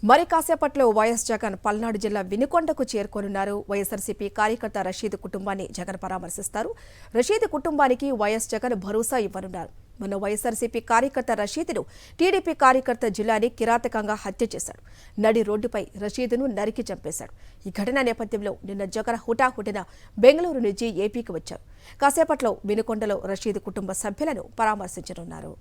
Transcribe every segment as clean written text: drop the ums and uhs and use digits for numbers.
మరి కాసేపట్లో వైఎస్ జగన్ పల్నాడు జిల్లా వినుకొండకు చేరుకోనున్నారు. వైఎస్ఆర్సీపీ కార్యకర్త రషీద్ కుటుంబాన్ని జగన్ పరామర్శిస్తారు. రషీద్ కుటుంబానికి వైఎస్ జగన్ భరోసా ఇవ్వనున్నారు. మొన్న వైఎస్ఆర్సీపీ కార్యకర్త రషీద్ను టీడీపీ కార్యకర్త జిల్లాని కిరాతకంగా హత్య చేశాడు. నడి రోడ్డుపై రషీద్ను నరికి చంపేశాడు. ఈ ఘటన నేపథ్యంలో నిన్న జగన్ హుటాహుటిన బెంగళూరు నుంచి ఏపీకి వచ్చారు. కాసేపట్లో వినుకొండలో రషీద్ కుటుంబ సభ్యులను పరామర్శించనున్నారు.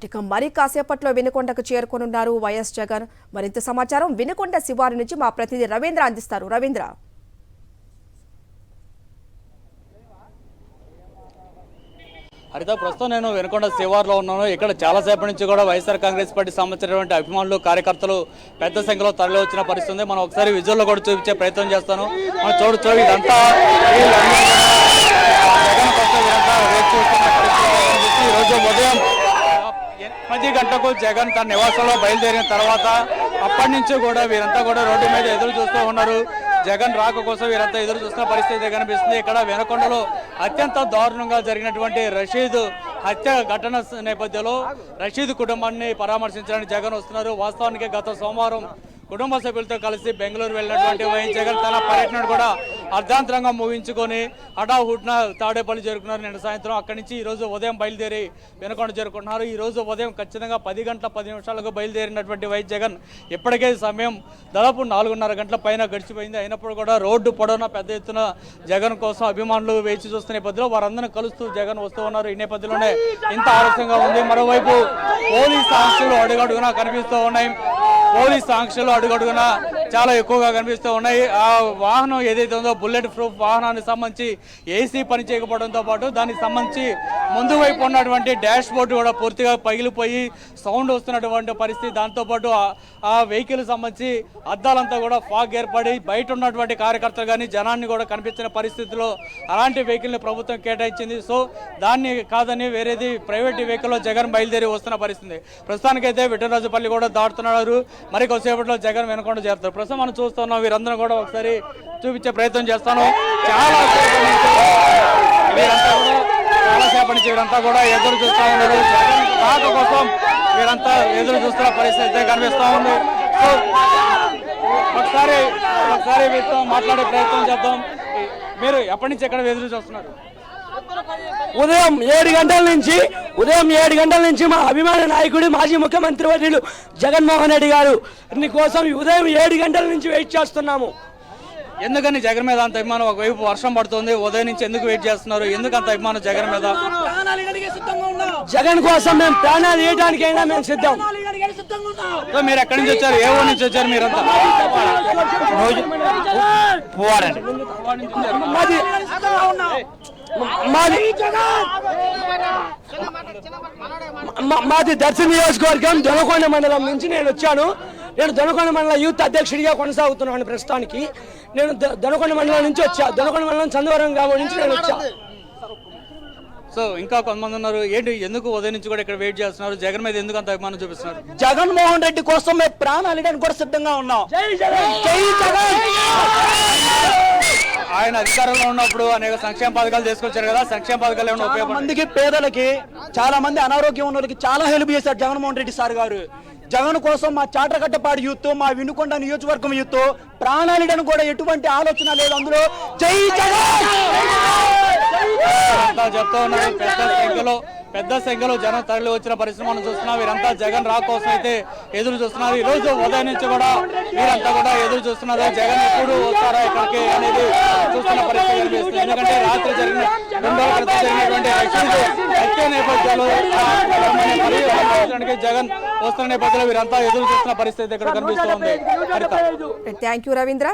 ఇక మరి కాసేపట్లో వినుకొండకు చేరుకోనున్నారు వైఎస్ జగన్. మరింత సమాచారం వినుకొండ శివారు నుంచి మా ప్రతినిధి రవీంద్ర అందిస్తారు. రవీంద్ర, హరిత, ప్రస్తుతం నేను వినుకొండ శివారులో ఉన్నాను. ఇక్కడ చాలాసేపటి నుంచి కూడా వైఎస్ఆర్ కాంగ్రెస్ పార్టీ సంబంధించినటువంటి అభిమానులు, కార్యకర్తలు పెద్ద సంఖ్యలో తరలి వచ్చిన పరిస్థితి ఉంది. మనం ఒకసారి విజువల్లో కూడా చూపించే ప్రయత్నం చేస్తాను. మనం చూడొచ్చు, ఇదంతా జగన్ కోసం ఇదంతా వేచి చూస్తున్న పరిస్థితి. ఈరోజు ఉదయం 8 గంటలకు జగన్ తన నివాసంలో బయలుదేరిన తర్వాత అప్పటి నుంచి కూడా వీరంతా కూడా రోడ్డు మీద ఎదురు చూస్తూ ఉన్నారు. జగన్ రాక కోసం వీరంతా ఎదురు చూస్తున్న పరిస్థితి కనిపిస్తుంది. ఇక్కడ వినుకొండలో అత్యంత దారుణంగా జరిగినటువంటి రషీద్ హత్య ఘటన నేపథ్యంలో రషీద్ కుటుంబాన్ని పరామర్శించడానికి జగన్ వస్తున్నారు. వాస్తవానికి గత సోమవారం కుటుంబ సభ్యులతో కలిసి బెంగళూరు వెళ్ళినటువంటి వైఎస్ జగన్ తన పర్యటనను కూడా అర్ధాంతరంగా ముగించుకొని హఠాహుటిన తాడేపల్లి చేరుకున్నారు. నిన్న సాయంత్రం అక్కడి నుంచి ఈ రోజు ఉదయం బయలుదేరి వినుకొండ చేరుకుంటున్నారు. ఈ రోజు ఉదయం ఖచ్చితంగా 10 గంటల 10 నిమిషాలకు బయలుదేరినటువంటి వైఎస్ జగన్ ఇప్పటికే సమయం దాదాపు 4:30 గంటల పైన గడిచిపోయింది. అయినప్పుడు కూడా రోడ్డు పొడవునా పెద్ద ఎత్తున జగన్ కోసం అభిమానులు వేచి చూస్తున్న నేపథ్యంలో వారందరినీ కలుస్తూ జగన్ వస్తూ ఉన్నారు. ఈ నేపథ్యంలోనే ఇంత ఆలస్యంగా ఉంది. మరోవైపు పోలీస్ ఆంక్షలు అడుగడుగునా కనిపిస్తూ ఉన్నాయి. పోలీస్ ఆంక్షలు అడుగడుగునా చాలా ఎక్కువగా కనిపిస్తూ ఉన్నాయి. ఆ వాహనం ఏదైతే ఉందో బుల్లెట్ ప్రూఫ్ వాహనానికి సంబంధించి ఏసీ పని చేయకపోవడంతో పాటు దానికి సంబంధించి ముందు వైపు ఉన్నటువంటి డాష్ బోర్డు కూడా పూర్తిగా పగిలిపోయి సౌండ్ వస్తున్నటువంటి పరిస్థితి. దాంతోపాటు ఆ వెహికల్ సంబంధించి అద్దాలంతా కూడా ఫాగ్ ఏర్పడి బయట ఉన్నటువంటి కార్యకర్తలు కానీ జనాన్ని కూడా కనిపించిన పరిస్థితిలో అలాంటి వెహికల్ని ప్రభుత్వం కేటాయించింది. సో దాన్ని కాదని వేరేది ప్రైవేట్ వెహికల్లో జగన్ బయలుదేరి వస్తున్న పరిస్థితి. ప్రస్తుతానికైతే విఠలరాజుపల్లి కూడా దాటుతున్నారు. మరి కొద్దిసేపట్లో జగన్ వినుకొండ చేరుతారు. ప్రస్తుతం మనం చూస్తున్నాం. వీరందరూ కూడా ఒకసారి చూపించే ప్రయత్నం చేస్తాను. చాలాసేపటి నుంచి వీరంతా కూడా ఎదురు చూస్తూ ఉన్నారు. జగన్ రాక కోసం వీరంతా ఎదురు చూస్తున్న పరిస్థితి కనిపిస్తూ ఉంది. సో ఒకసారి వీరితో మాట్లాడే ప్రయత్నం చేద్దాం. మీరు ఎప్పటి నుంచి ఎక్కడ ఎదురు చూస్తున్నారు? ఉదయం 7 గంటల నుంచి మా అభిమాన నాయకుడు మాజీ ముఖ్యమంత్రి వర్యులు జగన్మోహన్ రెడ్డి గారు కోసం ఉదయం 7 గంటల నుంచి వెయిట్ చేస్తున్నాము. ఎందుకని జగన్ మీద అంత అభిమానం? ఒకవైపు వర్షం పడుతుంది, ఉదయం నుంచి ఎందుకు వెయిట్ చేస్తున్నారు? ఎందుకు అంత అభిమానం జగన్ మీద? జగన్ కోసం మేము ప్రాణాలు వేయడానికైనా మేము సిద్ధం. మీరు ఎక్కడి నుంచి వచ్చారు? ఏ ఊరు నుంచి వచ్చారు మీరంతా? మాది దర్శన నియోజకవర్గం దొనకొండ మండలం నుంచి నేను వచ్చాను. నేను దొనకొండ మండల యూత్ అధ్యక్షుడిగా కొనసాగుతున్నాను ప్రస్తుతానికి. నేను దొనకొండ మండలం నుంచి వచ్చా. దొనకొండ మండలం చందవరం గ్రామం నుంచి నేను వచ్చా. సో ఇంకా కొంతమంది ఉన్నారు. ఏంటి, ఎందుకు ఉదయం నుంచి కూడా ఇక్కడ వెయిట్ చేస్తున్నారు? జగన్ మీద ఎందుకు అంత అభిమానం చూపిస్తున్నారు? జగన్మోహన్ రెడ్డి కోసం మేము ప్రాణాలు ఇవ్వడానికి కూడా సిద్ధంగా ఉన్నాం. ఆయన అధికారంలో ఉన్నప్పుడు అనేక సంక్షేమ పథకాలు తీసుకొచ్చారు కదా, సంక్షేమ పథకాలు ఏమైనా ఉపయోగపడ మందికి, పేదలకి, చాలా మంది అనారోగ్యం ఉన్న వాళ్ళకి చాలా హెల్ప్ చేశారు జగన్మోహన్ రెడ్డి సార్ గారు. జగన్ కోసం మా చాట్రకట్టపాడు యూత్, మా వినుకొండ నియోజకవర్గం యూత్ ప్రాణాలు ఇవ్వడానికి కూడా ఎటువంటి ఆలోచన లేదు అందులో. జై జగన్ చెప్తా ఉన్నారు. పెద్ద సంఖ్యలో జనం తరలి వచ్చిన పరిస్థితి మనం చూస్తున్నాం. వీరంతా జగన్ రా కోసం అయితే ఎదురు చూస్తున్నారు. ఈ రోజు ఉదయం నుంచి కూడా వీరంతా కూడా ఎదురు చూస్తున్నారు. జగన్ ఎప్పుడు వస్తారా ఇక్కడికి అనేది చూస్తున్న పరిస్థితి కనిపిస్తుంది. ఎందుకంటే రాత్రి జరిగిన 2 రోజుల క్రితం జరిగినటువంటి హత్య నేపథ్యంలో జగన్ వస్తున్న నేపథ్యంలో వీరంతా ఎదురు చూస్తున్న పరిస్థితి ఇక్కడ కనిపిస్తోంది. Thank you Ravindra.